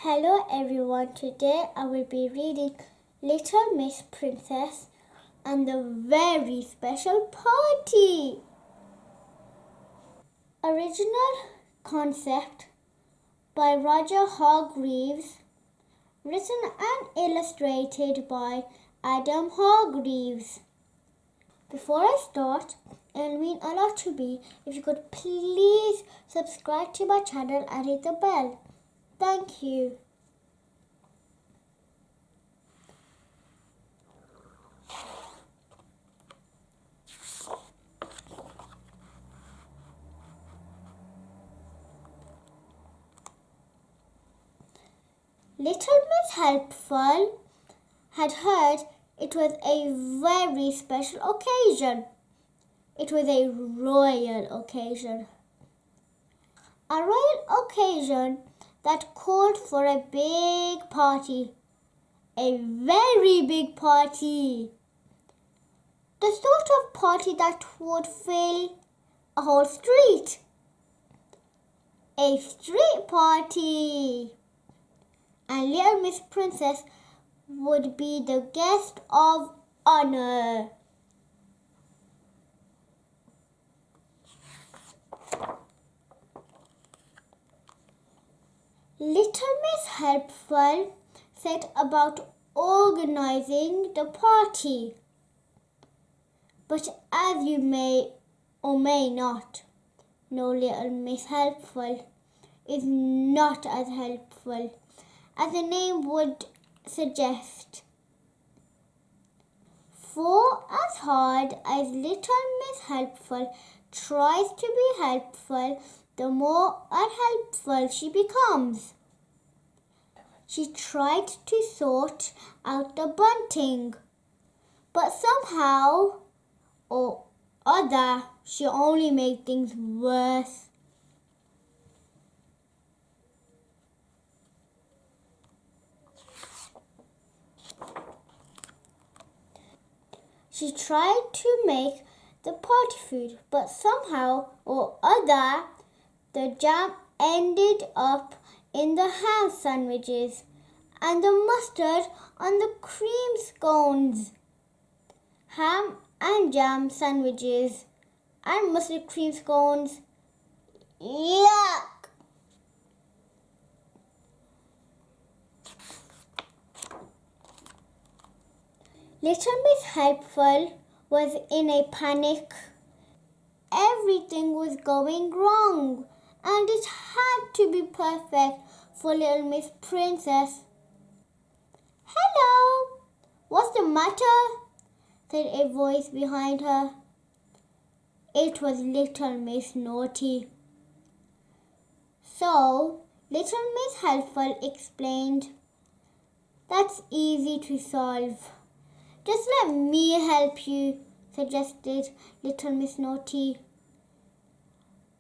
Hello everyone, today I will be reading Little Miss Princess and the Very Special Party. Original concept by Roger Hargreaves, written and illustrated by Adam Hargreaves. Before I start, it'll mean a lot to me if you could please subscribe to my channel and hit the bell. Thank you. Little Miss Helpful had heard it was a very special occasion. It was a royal occasion. A royal occasion that called for a big party. A very big party. The sort of party that would fill a whole street. A street party. And Little Miss Princess would be the guest of honor. Little Miss Helpful set about organizing the party. But as you may or may not know, Little Miss Helpful is not as helpful as the name would suggest. For as hard as Little Miss Helpful tries to be helpful, the more unhelpful she becomes. She tried to sort out the bunting, but somehow or other she only made things worse. She tried to make the party food, but somehow or other the jam ended up in the ham sandwiches and the mustard on the cream scones. Ham and jam sandwiches and mustard cream scones. Yuck! Little Miss Helpful was in a panic. Everything was going wrong, and it had to be perfect for Little Miss Princess. "Hello, what's the matter?" said a voice behind her. It was Little Miss Naughty. So Little Miss Helpful explained, "That's easy to solve. Just let me help you," suggested Little Miss Naughty.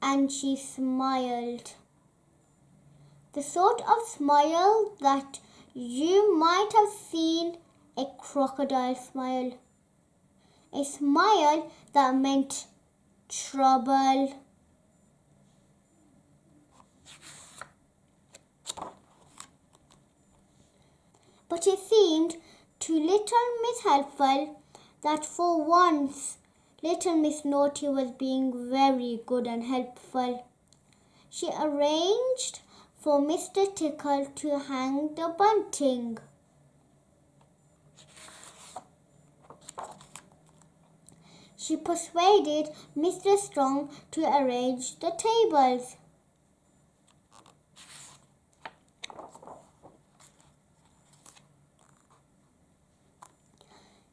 And she smiled. The sort of smile that you might have seen a crocodile smile. A smile that meant trouble. But it seemed to Little Miss Helpful that for once Little Miss Naughty was being very good and helpful. She arranged for Mr. Tickle to hang the bunting. She persuaded Mr. Strong to arrange the tables.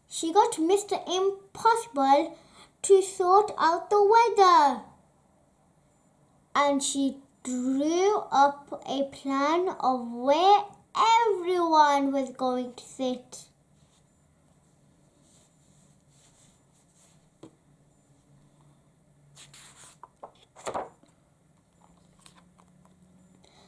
She got Mr. Impossible to sort out the weather. And she drew up a plan of where everyone was going to sit.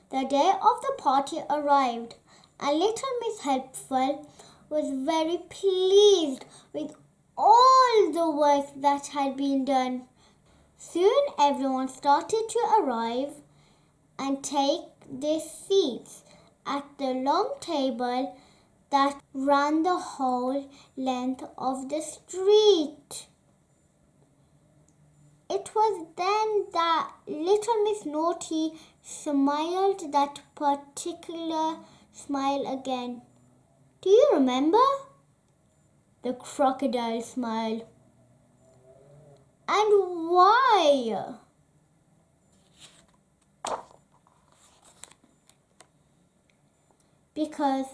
The day of the party arrived, and Little Miss Helpful was very pleased with all the work that had been done. Soon everyone started to arrive and take their seats, at the long table that ran the whole length of the street. It was then that little Miss Naughty smiled that particular smile again. Do you remember? The crocodile smile. And why? Because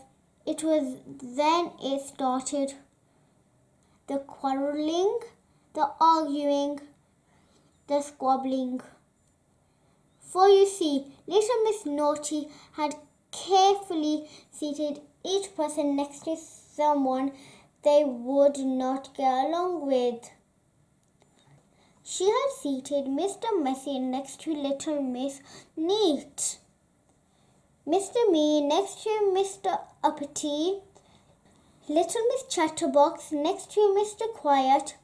it was then it started. The quarrelling, the arguing, the squabbling. For you see, little Miss Naughty had carefully seated each person next to someone they would not get along with. She had seated Mr. Messy next to little Miss Neat, Mr. Me next to Mr. Uppity, little Miss Chatterbox next to Mr. Quiet,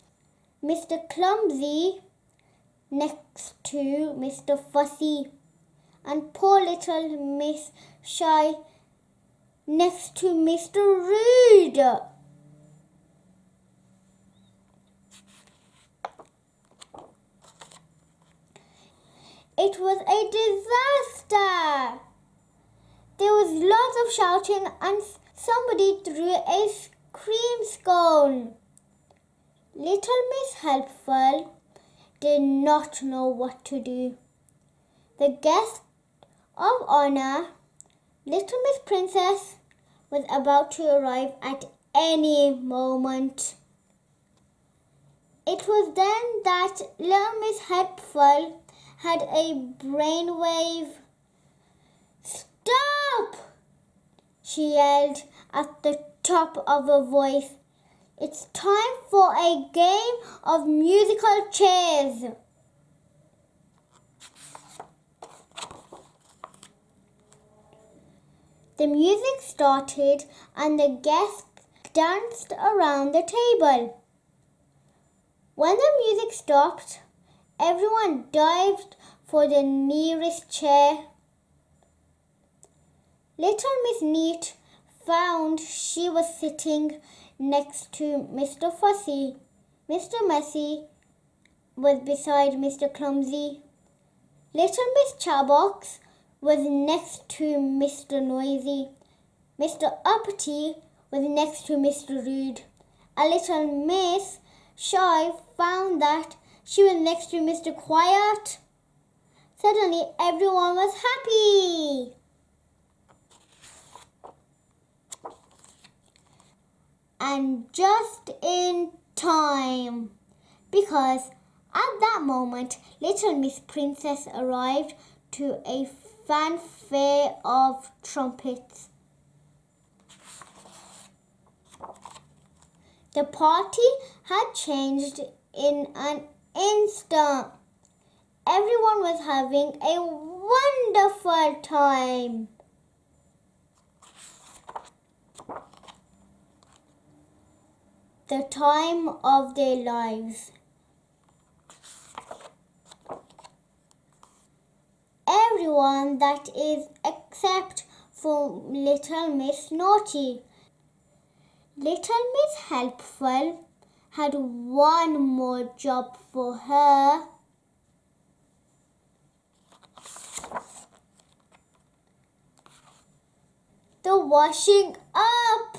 Mr. Clumsy next to Mr. Fussy, and poor little Miss Shy next to Mr. Rude. It was a disaster. There was lots of shouting and somebody threw a cream scone. Little Miss Helpful did not know what to do. The guest of honor, little Miss Princess, was about to arrive at any moment. It was then that little Miss Helpful had a brainwave. Stop! She yelled at the top of her voice. It's time for a game of musical chairs. The music started and the guests danced around the table. When the music stopped, everyone dived for the nearest chair. Little Miss Neat found she was sitting next to Mr. Fussy. Mr. Messy was beside Mr. Clumsy. Little Miss Chatterbox was next to Mr. Noisy. Mr. Uppity was next to Mr. Rude. A little Miss Shy found that she was next to Mr. Quiet. Suddenly everyone was happy. And just in time, because at that moment little Miss Princess arrived to a fanfare of trumpets. The party had changed in an instant. Everyone was having a wonderful time. The time of their lives. Everyone, that is, except for little Miss Naughty. Little Miss Helpful had one more job for her. The washing up.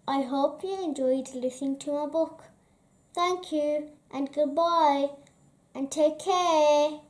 I hope you enjoyed listening to my book. Thank you and goodbye and take care.